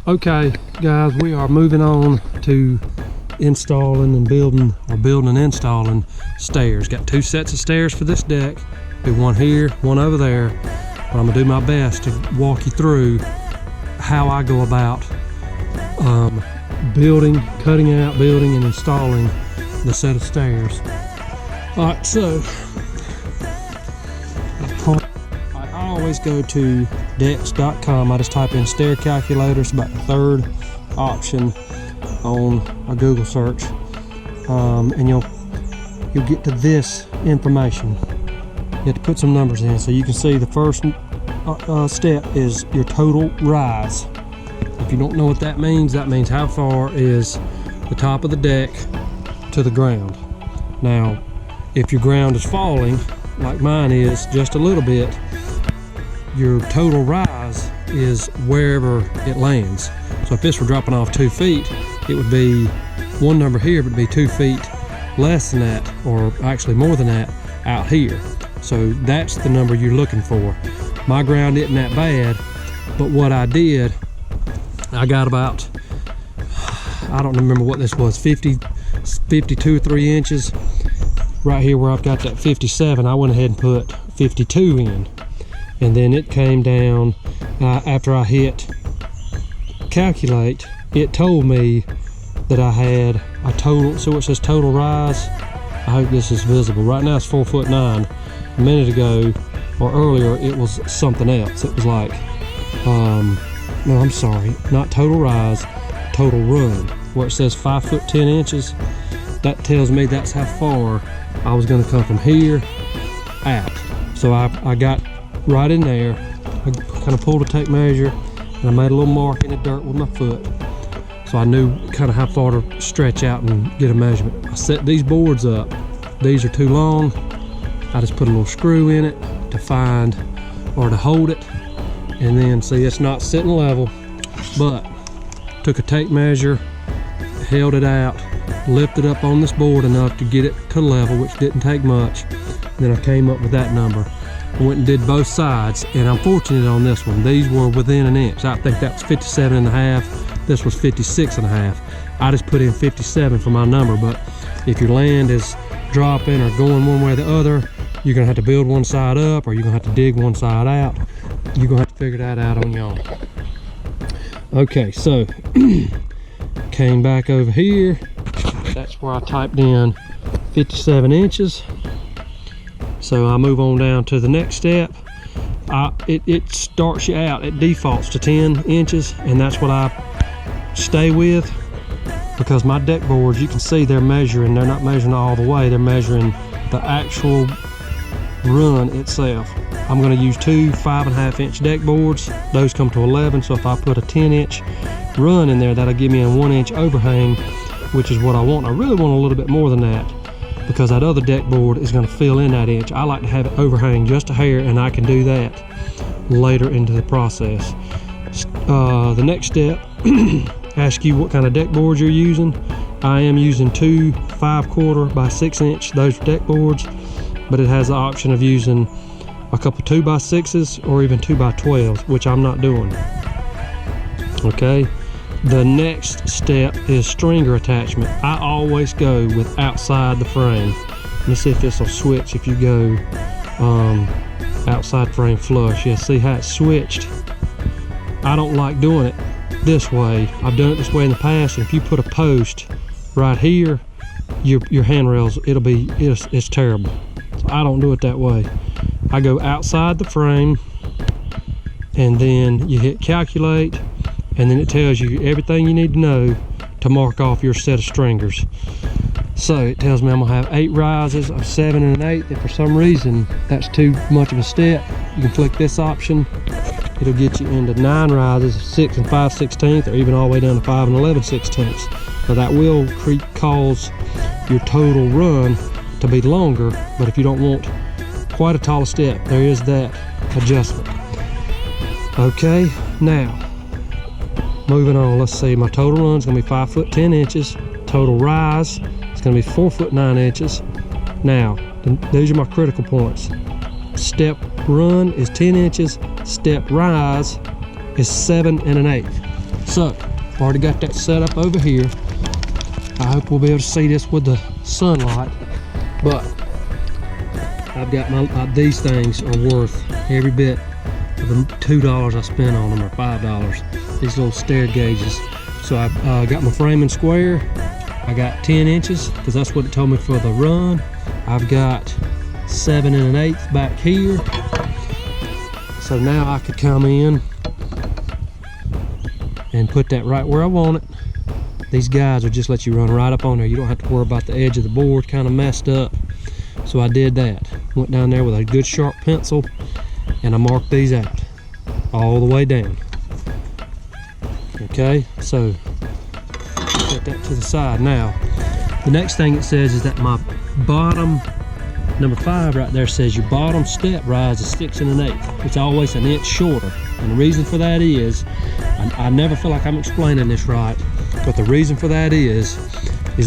Okay guys, we are moving on to installing and building and installing stairs. Got 2 sets of stairs for this deck. Do one here, one over there. But I'm gonna do my best to walk you through how I go about cutting out, building, and installing the set of stairs. All right, so I always go to decks.com. I just type in stair calculator. It's about the 3rd option on a Google search, and you'll get to this information. You have to put some numbers in, so you can see the first step is your total rise. If you don't know what that means how far is the top of the deck to the ground. Now, if your ground is falling, like mine is, just a little bit, your total rise is wherever it lands. So if this were dropping off 2 feet, it would be one number here, but it'd be 2 feet less than that, or actually more than that, out here. So that's the number you're looking for. My ground isn't that bad, but what I did, I got about, I don't remember what this was, 52 or 3 inches. Right here where I've got that 57, I went ahead and put 52 in. And then it came down, after I hit calculate, it told me that I had a total, so it says total rise. I hope this is visible. Right now it's 4'9". A minute ago, or earlier, it was something else. It was like, no, I'm sorry, not total rise, total run. Where it says 5'10". That tells me that's how far I was gonna come from here out. So I got right in there. I kind of pulled a tape measure, and I made a little mark in the dirt with my foot. So I knew kind of how far to stretch out and get a measurement. I set these boards up. These are too long. I just put a little screw in it to find, or to hold it. And then see, it's not sitting level, but took a tape measure, held it out, lifted up on this board enough to get it to level, which didn't take much. Then I came up with that number. I went and did both sides, and I'm fortunate on this one. These were within an inch. I think that was 57.5. This was 56.5. I just put in 57 for my number, but if your land is dropping or going one way or the other, you're gonna have to build one side up, or you're gonna have to dig one side out. You're gonna have to figure that out on your own. Okay, so came back over here. That's where I typed in 57 inches. So I move on down to the next step. It starts you out, it defaults to 10 inches, and that's what I stay with, because my deck boards, you can see they're measuring, they're not measuring all the way, they're measuring the actual run itself. I'm going to use 2 5.5-inch deck boards. Those come to 11, so if I put a 10-inch run in there, that'll give me a 1-inch overhang, which is what I want. I really want a little bit more than that, because that other deck board is going to fill in that inch. I like to have it overhang just a hair, and I can do that later into the process. The next step, ask you what kind of deck boards you're using. I am using 2 5/4 by 6-inch, those deck boards, but it has the option of using a couple 2x6s or even 2x12s, which I'm not doing. Okay, the next step is stringer attachment. I always go with outside the frame. Let me see if this will switch if you go outside frame flush. Yeah, see how it's switched? I don't like doing it this way. I've done it this way in the past, and if you put a post right here, your handrails, it's terrible. So I don't do it that way. I go outside the frame, and then you hit calculate, and then it tells you everything you need to know to mark off your set of stringers. So it tells me I'm gonna have 8 rises of 7 and an 8. If for some reason that's too much of a step, you can click this option. It'll get you into 9 rises of 6 and 5/16, or even all the way down to 5 and 11/16. Now that will cause your total run to be longer, but if you don't want quite a tall step, there is that adjustment. Okay, now moving on, let's see, my total run is going to be 5'10". Total rise is going to be 4'9". Now, these are my critical points. Step run is 10 inches, step rise is 7 1/8. So, I've already got that set up over here. I hope we'll be able to see this with the sunlight, but I've got these things are worth every bit of the $2 I spent on them, or $5. These little stair gauges. So I got my framing square. I got 10 inches because that's what it told me for the run. I've got 7 1/8 back here. So now I could come in and put that right where I want it. These guys will just let you run right up on there. You don't have to worry about the edge of the board kind of messed up. So I did that. Went down there with a good sharp pencil and I marked these out all the way down. Okay, so set that to the side. Now, the next thing it says is that my bottom, number 5 right there, says your bottom step rise is 6 1/8. It's always an inch shorter. And the reason for that is, I never feel like I'm explaining this right, but the reason for that is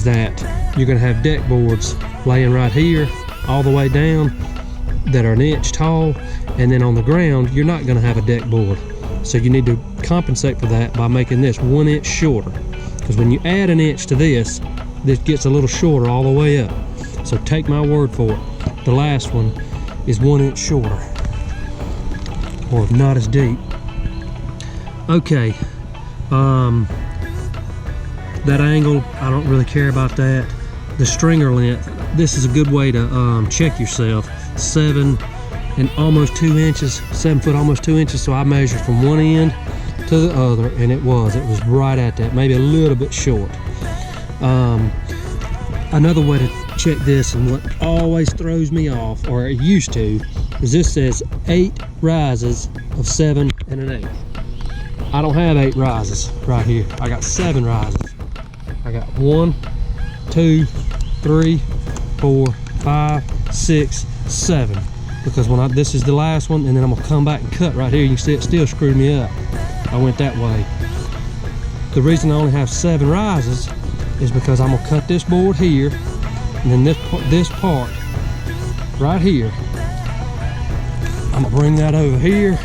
that you're gonna have deck boards laying right here all the way down that are an inch tall, and then on the ground you're not gonna have a deck board. So you need to compensate for that by making this 1 inch shorter, because when you add an inch to this gets a little shorter all the way up. So take my word for it, the last one is 1 inch shorter, or not as deep. Okay, that angle, I don't really care about that. The stringer length, this is a good way to check yourself. 7 and almost 2 inches, 7 foot almost 2 inches. So I measured from one end to the other, and it was right at that, maybe a little bit short. Another way to check this, and what always throws me off, or it used to, is this says 8 rises of 7 1/8. I don't have 8 rises right here. I got 7 rises. I got 1, 2, 3, 4, 5, 6, 7. Because this is the last one, and then I'm gonna come back and cut right here. You can see it still screwed me up. I went that way. The reason I only have 7 rises is because I'm gonna cut this board here, and then this part right here, I'm gonna bring that over here.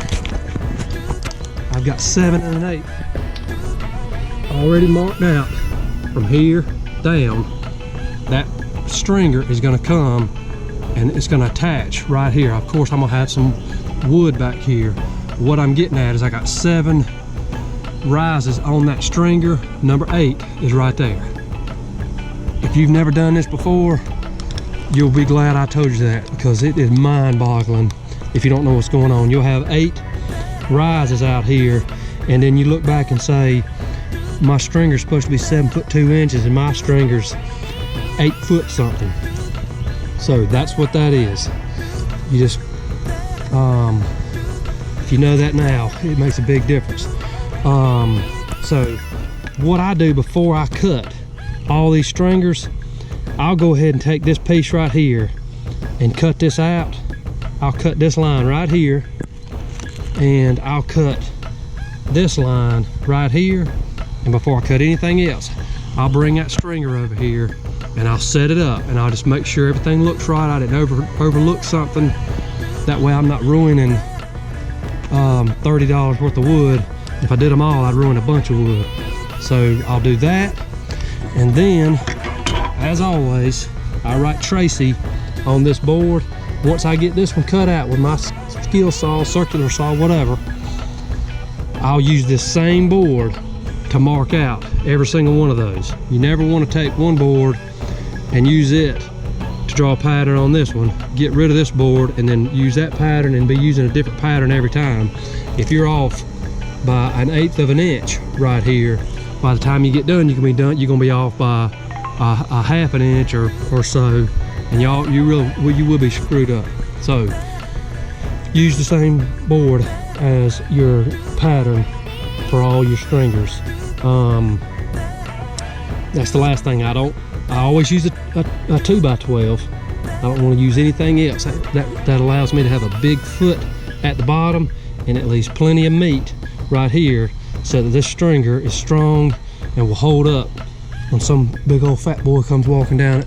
I've got 7 1/8 already marked out. From here down, that stringer is gonna come and it's gonna attach right here. Of course, I'm gonna have some wood back here. What I'm getting at is I got 7 rises on that stringer. Number 8 is right there. If you've never done this before, you'll be glad I told you that, because it is mind-boggling if you don't know what's going on. You'll have 8 rises out here, and then you look back and say, my stringer's supposed to be 7 foot 2 inches and my stringer's 8 foot something. So that's what that is. You just, if you know that now, it makes a big difference. So what I do before I cut all these stringers, I'll go ahead and take this piece right here and cut this out. I'll cut this line right here, and I'll cut this line right here. And before I cut anything else, I'll bring that stringer over here and I'll set it up, and I'll just make sure everything looks right. I didn't overlook something. That way I'm not ruining $30 worth of wood. If I did them all, I'd ruin a bunch of wood. So I'll do that, and then, as always, I write Tracy on this board. Once I get this one cut out with my skill saw, circular saw, whatever, I'll use this same board to mark out every single one of those. You never want to take one board and use it to draw a pattern on this one. Get rid of this board and then use that pattern and be using a different pattern every time. If you're off by 1/8 of an inch right here, by the time you get done, you're gonna be off by a half an inch or so, and you will be screwed up. So use the same board as your pattern for all your stringers. That's the last thing. I always use a 2x12. I don't want to use anything else. That allows me to have a big foot at the bottom, and it leaves plenty of meat right here, so that this stringer is strong and will hold up when some big old fat boy comes walking down it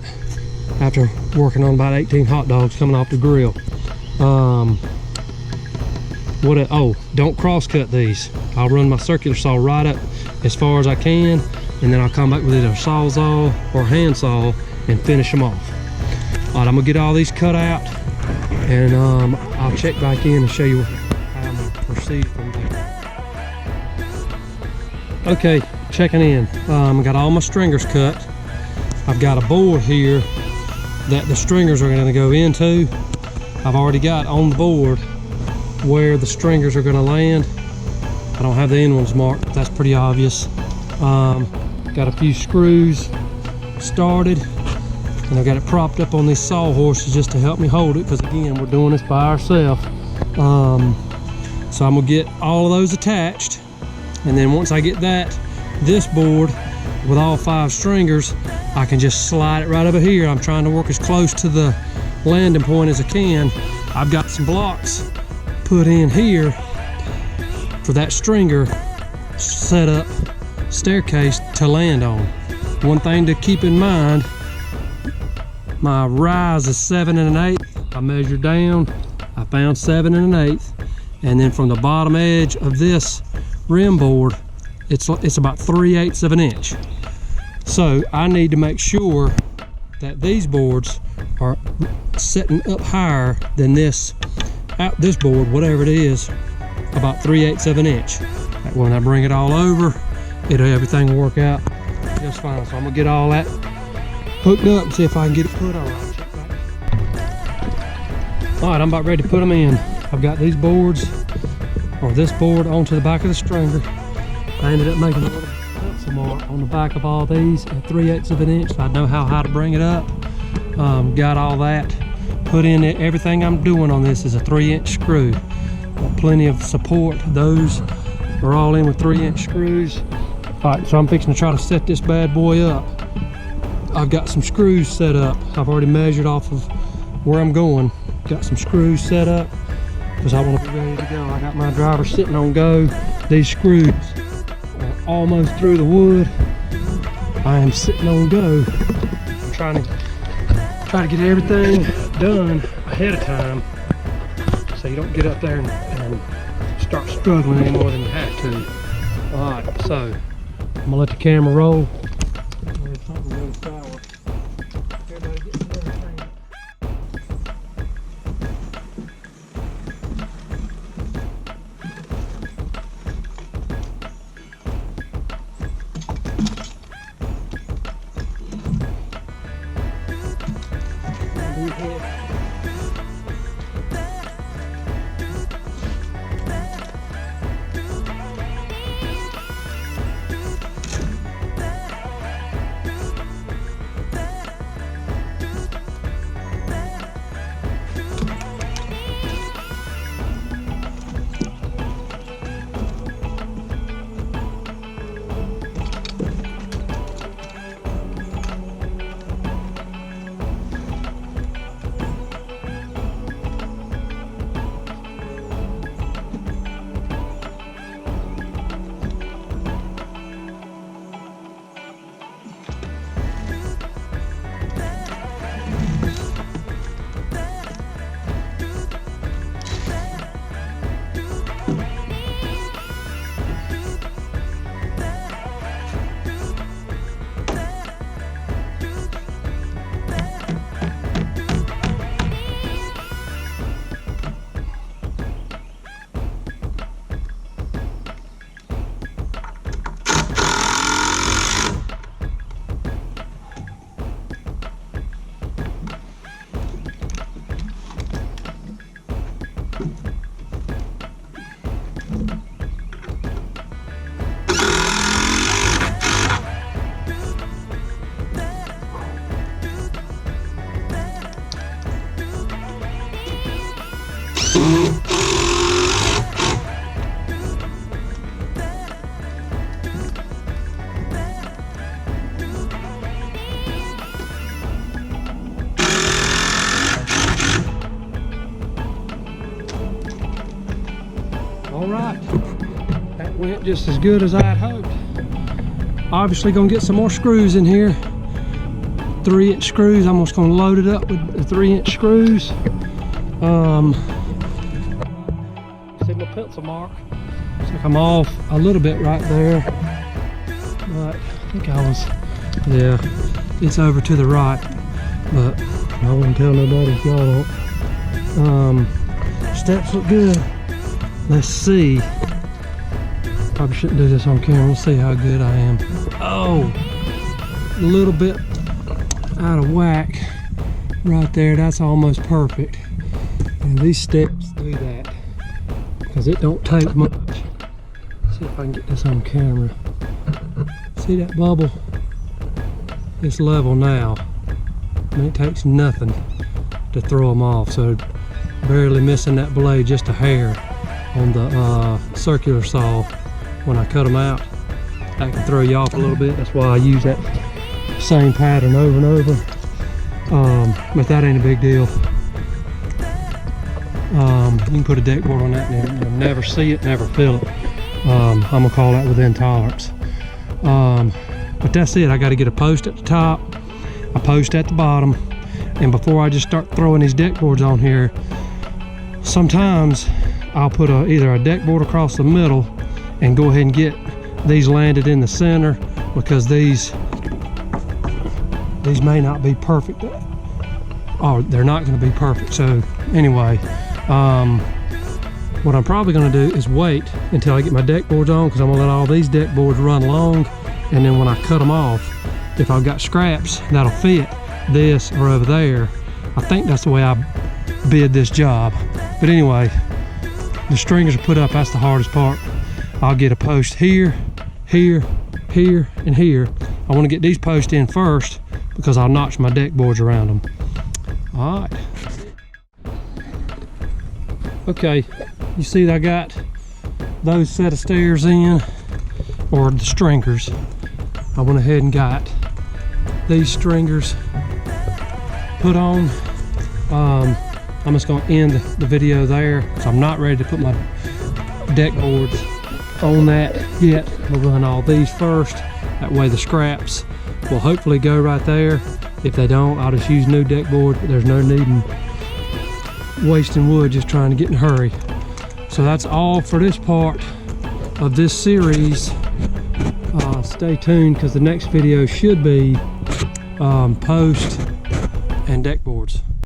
after working on about 18 hot dogs coming off the grill. Oh, don't cross cut these. I'll run my circular saw right up as far as I can, and then I'll come back with either a sawzall or handsaw and finish them off. All right, I'm gonna get all these cut out, and I'll check back in and show you how I'm gonna proceed from there. Okay, checking in. Got all my stringers cut. I've got a board here that the stringers are gonna go into. I've already got on the board where the stringers are gonna land. I don't have the end ones marked, but that's pretty obvious. Got a few screws started, and I've got it propped up on these sawhorses just to help me hold it, because again, we're doing this by ourselves. So I'm gonna get all of those attached, and then once I get this board with all 5 stringers, I can just slide it right over here. I'm trying to work as close to the landing point as I can. I've got some blocks put in here for that stringer set up staircase to land on. One thing to keep in mind, my rise is 7 1/8. I measured down, I found 7 1/8, and then from the bottom edge of this rim board, it's about 3/8 of an inch. So I need to make sure that these boards are setting up higher than this board, whatever it is, about 3/8 of an inch. When I bring it all over, everything will work out just fine. So I'm gonna get all that hooked up and see if I can get it put on. All right, I'm about ready to put them in. I've got these boards, or this board, onto the back of the stringer. I ended up making a little pencil mark on the back of all these at 3/8 of an inch, so I know how high to bring it up. Got all that put in. Everything I'm doing on this is a 3-inch screw. Got plenty of support. Those are all in with 3-inch screws. All right, so I'm fixing to try to set this bad boy up. I've got some screws set up. I've already measured off of where I'm going. Got some screws set up because I want to be ready to go. I got my driver sitting on go. These screws are almost through the wood. I am sitting on go. I'm trying to get everything done ahead of time so you don't get up there and start struggling any more than you have to. All right, so I'm gonna let the camera roll. All right, that went just as good as I had hoped. Obviously gonna get some more screws in here. 3-inch screws. I'm just gonna load it up with the 3-inch screws. See, my pencil mark. Looks like I'm off a little bit right there, but I think I was, yeah, it's over to the right, but I won't tell nobody if y'all don't. Steps look good. Let's see. Probably shouldn't do this on camera. We'll see how good I am. Oh, a little bit out of whack right there. That's almost perfect. And these steps do that because it don't take much. Let's see if I can get this on camera. See that bubble? It's level now. And it takes nothing to throw them off. So barely missing that blade, just a hair on the circular saw. When I cut them out, that can throw you off a little bit. That's why I use that same pattern over and over. But that ain't a big deal. You can put a deck board on that and you'll never see it, never feel it. I'm gonna call that within tolerance. But that's it. I got to get a post at the top, a post at the bottom, and before I just start throwing these deck boards on here, sometimes I'll put either a deck board across the middle and go ahead and get these landed in the center, because these may not be perfect, or they're not going to be perfect. So anyway, what I'm probably going to do is wait until I get my deck boards on, because I'm going to let all these deck boards run long, and then when I cut them off, if I've got scraps that'll fit this or over there, I think that's the way I bid this job. But anyway, the stringers are put up. That's the hardest part. I'll get a post here, here, here, and here. I want to get these posts in first because I'll notch my deck boards around them. All right. Okay, you see that I got those set of stairs in, or the stringers. I went ahead and got these stringers put on. I'm just going to end the video there, so I'm not ready to put my deck boards on that yet. We'll run all these first. That way the scraps will hopefully go right there. If they don't, I'll just use new deck board. There's no need in wasting wood just trying to get in a hurry. So that's all for this part of this series. Stay tuned, because the next video should be post and deck boards.